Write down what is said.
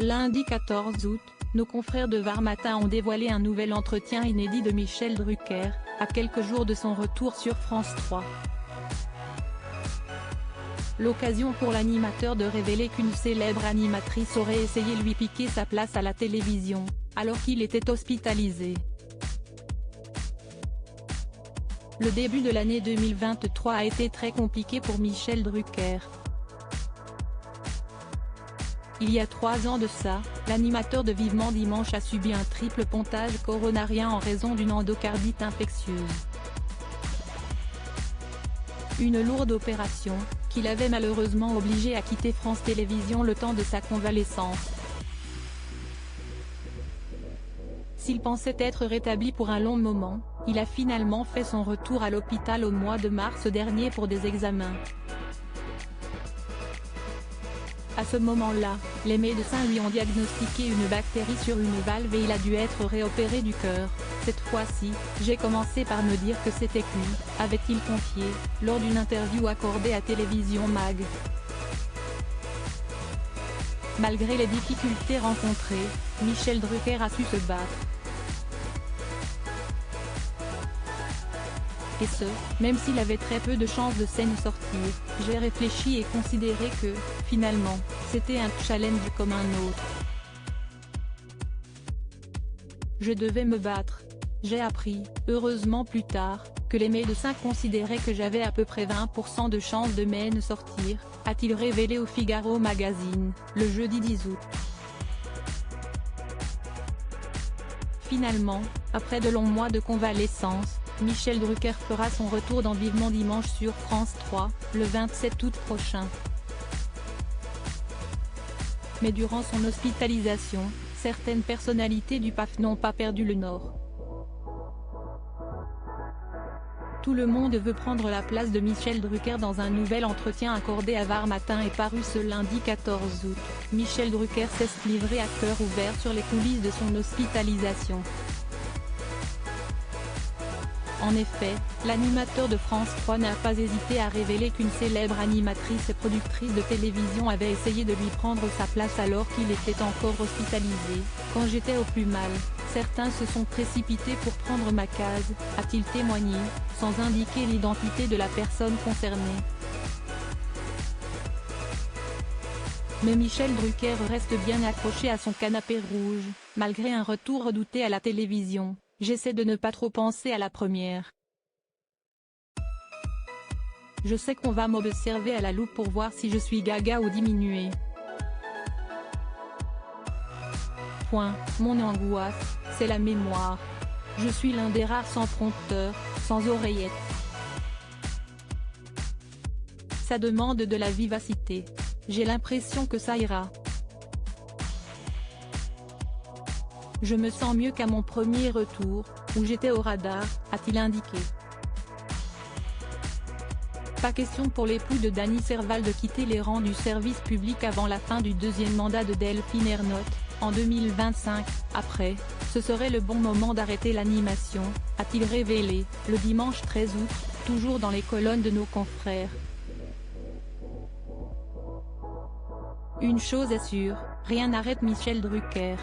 Lundi 14 août, nos confrères de Var Matin ont dévoilé un nouvel entretien inédit de Michel Drucker, à quelques jours de son retour sur France 3. L'occasion pour l'animateur de révéler qu'une célèbre animatrice aurait essayé de lui piquer sa place à la télévision, alors qu'il était hospitalisé. Le début de l'année 2023 a été très compliqué pour Michel Drucker. Il y a 3 ans de ça, l'animateur de Vivement Dimanche a subi un triple pontage coronarien en raison d'une endocardite infectieuse. Une lourde opération, qui l'avait malheureusement obligé à quitter France Télévisions le temps de sa convalescence. S'il pensait être rétabli pour un long moment, il a finalement fait son retour à l'hôpital au mois de mars dernier pour des examens. À ce moment-là, les médecins lui ont diagnostiqué une bactérie sur une valve et il a dû être réopéré du cœur. Cette fois-ci, j'ai commencé par me dire que c'était cuit, avait-il confié, lors d'une interview accordée à Télévision Mag. Malgré les difficultés rencontrées, Michel Drucker a su se battre. Et ce, même s'il avait très peu de chances de s'en sortir, j'ai réfléchi et considéré que, finalement, c'était un challenge comme un autre. Je devais me battre. J'ai appris, heureusement plus tard, que les médecins considéraient que j'avais à peu près 20% de chances de m'en sortir, a-t-il révélé au Figaro Magazine, le jeudi 10 août. Finalement, après de longs mois de convalescence, Michel Drucker fera son retour dans Vivement Dimanche sur France 3, le 27 août prochain. Mais durant son hospitalisation, certaines personnalités du PAF n'ont pas perdu le nord. Tout le monde veut prendre la place de Michel Drucker dans un nouvel entretien accordé à Var Matin et paru ce lundi 14 août. Michel Drucker s'est livré à cœur ouvert sur les coulisses de son hospitalisation. En effet, l'animateur de France 3 n'a pas hésité à révéler qu'une célèbre animatrice et productrice de télévision avait essayé de lui prendre sa place alors qu'il était encore hospitalisé. « Quand j'étais au plus mal, certains se sont précipités pour prendre ma case », a-t-il témoigné, sans indiquer l'identité de la personne concernée. Mais Michel Drucker reste bien accroché à son canapé rouge, malgré un retour redouté à la télévision. J'essaie de ne pas trop penser à la première. Je sais qu'on va m'observer à la loupe pour voir si je suis gaga ou diminué. Mon angoisse, c'est la mémoire. Je suis l'un des rares sans prompteur, sans oreillette. Ça demande de la vivacité. J'ai l'impression que ça ira. Je me sens mieux qu'à mon premier retour, où j'étais au radar, a-t-il indiqué. Pas question pour l'époux de Dany Serval de quitter les rangs du service public avant la fin du deuxième mandat de Delphine Ernotte, en 2025. Après, ce serait le bon moment d'arrêter l'animation, a-t-il révélé, le dimanche 13 août, toujours dans les colonnes de nos confrères. Une chose est sûre, rien n'arrête Michel Drucker.